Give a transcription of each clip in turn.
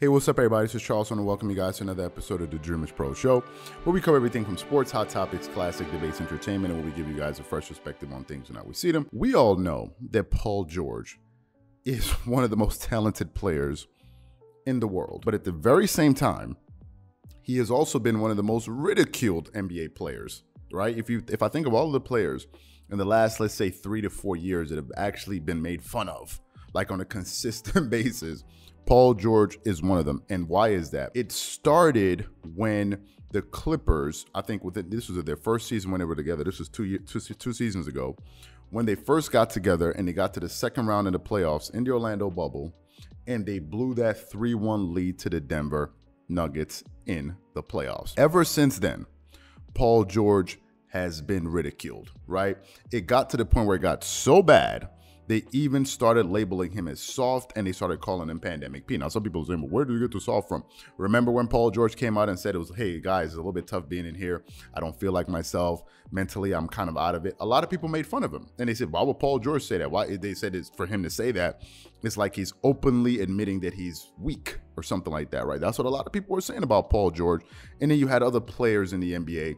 Hey, what's up, everybody? This is Charles, and welcome you guys to another episode of the Dreamerspro Show, where we cover everything from sports, hot topics, classic debates, entertainment, and where we give you guys a fresh perspective on things and how we see them. We all know that Paul George is one of the most talented players in the world, but at the very same time, he has also been one of the most ridiculed NBA players, right? If I think of all of the players in the last, let's say, 3 to 4 years that have actually been made fun of, like on a consistent basis, Paul George is one of them. And why is that? It started when the Clippers, I think this was their first season when they were together. This was two seasons ago, when they first got together and they got to the second round of the playoffs in the Orlando bubble, and they blew that 3-1 lead to the Denver Nuggets in the playoffs. Ever since then, Paul George has been ridiculed, right? It got to the point where it got so bad they even started labeling him as soft, and they started calling him Pandemic P. Now, some people say, well, where do you get the soft from? Remember when Paul George came out and said it was, hey, guys, it's a little bit tough being in here. I don't feel like myself. Mentally, I'm kind of out of it. A lot of people made fun of him. And they said, why would Paul George say that? Why? They said it's for him to say that. It's like he's openly admitting that he's weak or something like that, right? That's what a lot of people were saying about Paul George. And then you had other players in the NBA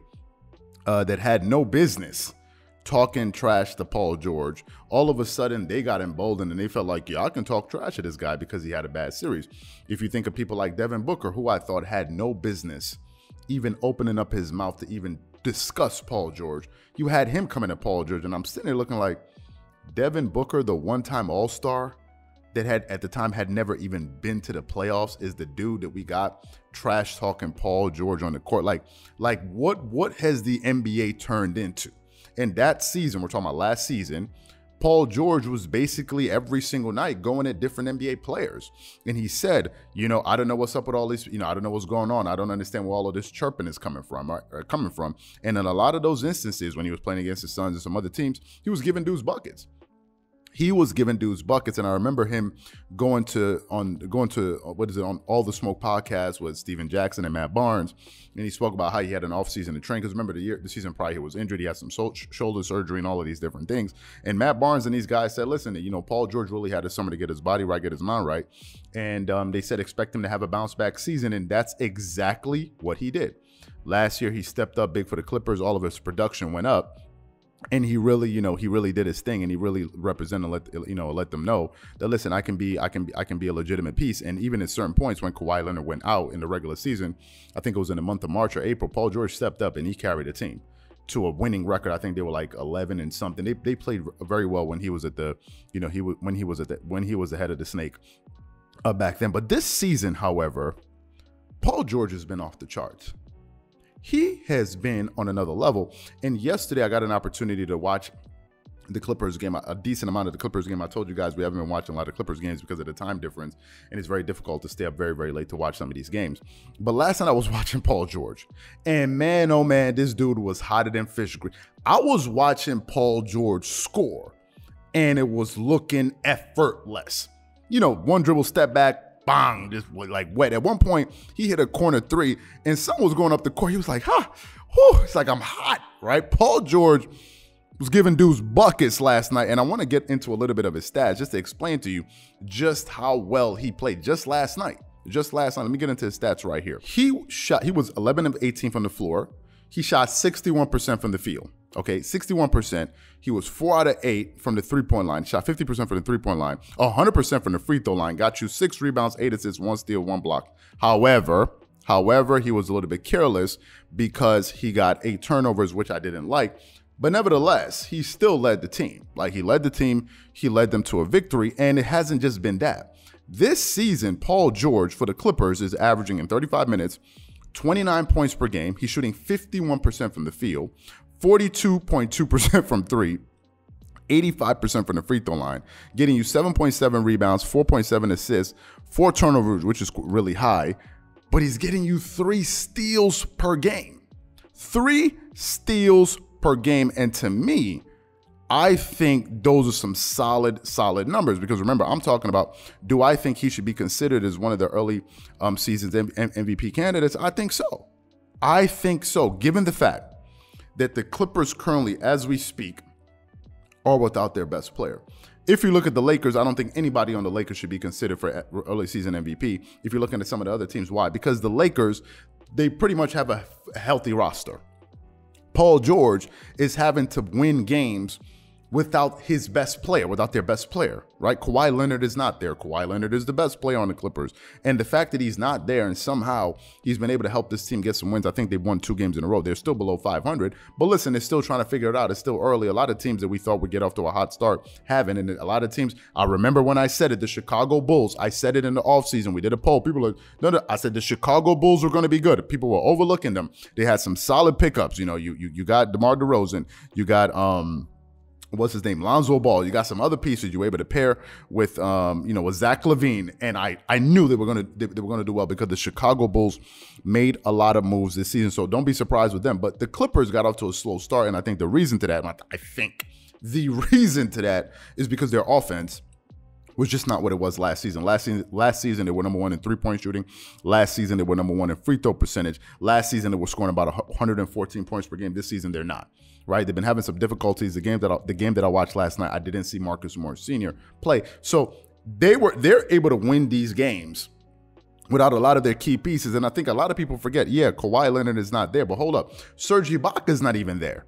that had no business talking trash to Paul George. All of a sudden, they got emboldened and they felt like, yeah, I can talk trash to this guy because he had a bad series. If you think of people like Devin Booker, who I thought had no business even opening up his mouth to even discuss Paul George, you had him coming at Paul George, and I'm sitting there looking like Devin Booker, the one-time All-Star that at the time had never even been to the playoffs, is the dude that we got trash talking Paul George on the court. Like what has the NBA turned into? And that season, we're talking about last season, Paul George was basically every single night going at different NBA players. And he said, I don't know what's up with all this, I don't know what's going on. I don't understand where all of this chirping is coming from. And in a lot of those instances, when he was playing against the Suns and some other teams, he was giving dudes buckets. And I remember him going to on All the Smoke podcast with Steven Jackson and Matt Barnes, and he spoke about how he had an offseason to train, because remember the season prior he was injured, he had some shoulder surgery and all of these different things. And Matt Barnes and these guys said, listen, Paul George really had a summer to get his body right, get his mind right, and they said expect him to have a bounce back season, and that's exactly what he did. Last year he stepped up big for the Clippers. All of his production went up. And he really, he really did his thing, and he really represented, let them know that, listen, I can be a legitimate piece. And even at certain points when Kawhi Leonard went out in the regular season, I think it was in the month of March or April, Paul George stepped up and he carried the team to a winning record. I think they were like 11 and something. They played very well when he was at the, when he was the head of the snake back then. But this season, however, Paul George has been off the charts. He has been on another level. And yesterday I got an opportunity to watch the Clippers game, a decent amount of the Clippers game. I told you guys we haven't been watching a lot of Clippers games because of the time difference, and it's very difficult to stay up very, very late to watch some of these games. But last night I was watching Paul George, and man, oh man, this dude was hotter than fish grease. I was watching Paul George score, and it was looking effortless. One dribble, step back, bang, just like wet. At one point, he hit a corner three, and someone was going up the court. He was like, it's like I'm hot, right? Paul George was giving dudes buckets last night, and I want to get into a little bit of his stats just to explain to you just how well he played just last night. Let me get into his stats right here. He was 11 of 18 from the floor. He shot 61% from the field. Okay, 61%. He was 4 out of 8 from the three-point line. Shot 50% from the three-point line. 100% from the free throw line. Got you 6 rebounds, 8 assists, 1 steal, 1 block. However, he was a little bit careless because he got 8 turnovers, which I didn't like. But nevertheless, he still led the team. He led the team. He led them to a victory, and it hasn't just been that. This season, Paul George for the Clippers is averaging in 35 minutes, 29 points per game. He's shooting 51% from the field, 42.2% from three, 85% from the free throw line, getting you 7.7 rebounds, 4.7 assists, 4 turnovers, which is really high, but he's getting you 3 steals per game. 3 steals per game. And to me, I think those are some solid numbers, because remember, I'm talking about, do I think he should be considered as one of the early seasons MVP candidates? I think so. Given the fact that the Clippers currently, as we speak, are without their best player. If you look at the Lakers, I don't think anybody on the Lakers should be considered for early season MVP. If you're looking at some of the other teams, why? Because the Lakers, they pretty much have a healthy roster. Paul George is having to win games without his best player, without their best player, right? Kawhi Leonard is not there. Kawhi Leonard is the best player on the Clippers. And the fact that he's not there and somehow he's been able to help this team get some wins, I think they've won 2 games in a row. They're still below 500. But listen, they're still trying to figure it out. It's still early. A lot of teams that we thought would get off to a hot start haven't. And a lot of teams, I remember when I said it, the Chicago Bulls, I said it in the offseason. We did a poll. People were like, no, I said the Chicago Bulls were going to be good. People were overlooking them. They had some solid pickups. You know, you got DeMar DeRozan. You got, what's his name? Lonzo Ball. You got some other pieces you were able to pair with, with Zach LaVine. And I knew they were gonna do well because the Chicago Bulls made a lot of moves this season. So don't be surprised with them. But the Clippers got off to a slow start, and I think the reason to that, is because their offense was just not what it was last season. Last season they were number 1 in 3-point shooting. Last season they were number 1 in free throw percentage. Last season they were scoring about 114 points per game. This season they're not. Right? They've been having some difficulties. The game that I watched last night, I didn't see Marcus Morris Sr. play. So they're able to win these games without a lot of their key pieces. And I think a lot of people forget, yeah, Kawhi Leonard is not there, but hold up, Serge Ibaka is not even there.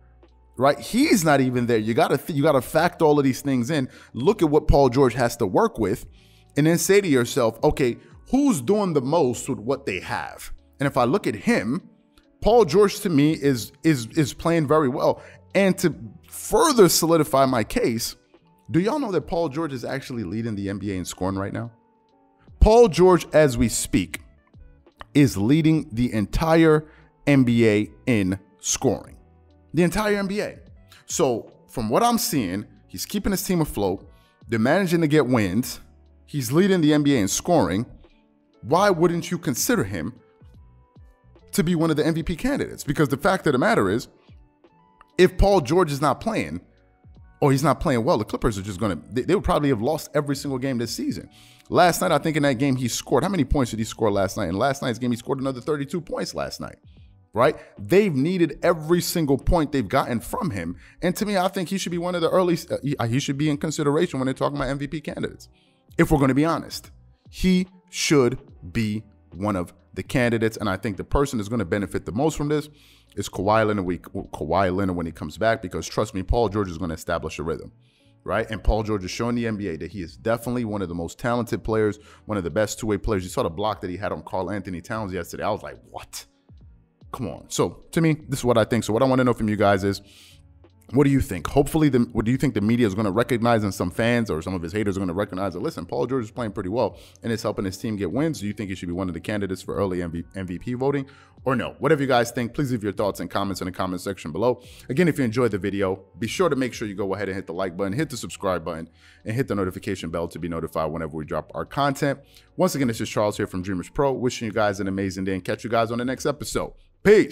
Right? He's not even there. You gotta factor all of these things in. Look at what Paul George has to work with, and then say to yourself, okay, who's doing the most with what they have? And if I look at him, Paul George to me is playing very well. And to further solidify my case, do y'all know that Paul George is actually leading the NBA in scoring right now? Paul George, as we speak, is leading the entire NBA in scoring. The entire NBA. So from what I'm seeing, he's keeping his team afloat. They're managing to get wins. He's leading the NBA in scoring. Why wouldn't you consider him to be one of the MVP candidates? Because the fact of the matter is, if Paul George is not playing, or he's not playing well, the Clippers are just going to, they would probably have lost every single game this season. Last night, I think in that game he scored, how many points did he score last night? In last night's game, he scored another 32 points last night, right? They've needed every single point they've gotten from him. And to me, I think he should be one of the early, he should be in consideration when they're talking about MVP candidates. If we're going to be honest, he should be one of the candidates. And I think the person that's going to benefit the most from this is Kawhi Leonard when he comes back, because trust me, Paul George is going to establish a rhythm, right? And Paul George is showing the NBA that he is definitely one of the most talented players, one of the best two-way players. You saw the block that he had on Karl Anthony Towns yesterday. I was like, what? Come on. So to me, this is what I think. So what I want to know from you guys is, what do you think? Hopefully, what do you think the media is going to recognize, and some fans or some of his haters are going to recognize that, listen, Paul George is playing pretty well and it's helping his team get wins. Do you think he should be one of the candidates for early MVP voting or no? Whatever you guys think, please leave your thoughts and comments in the comment section below. Again, if you enjoyed the video, be sure to make sure you go ahead and hit the like button, hit the subscribe button, and hit the notification bell to be notified whenever we drop our content. Once again, this is Charles here from Dreamerspro, wishing you guys an amazing day and catch you guys on the next episode. Peace.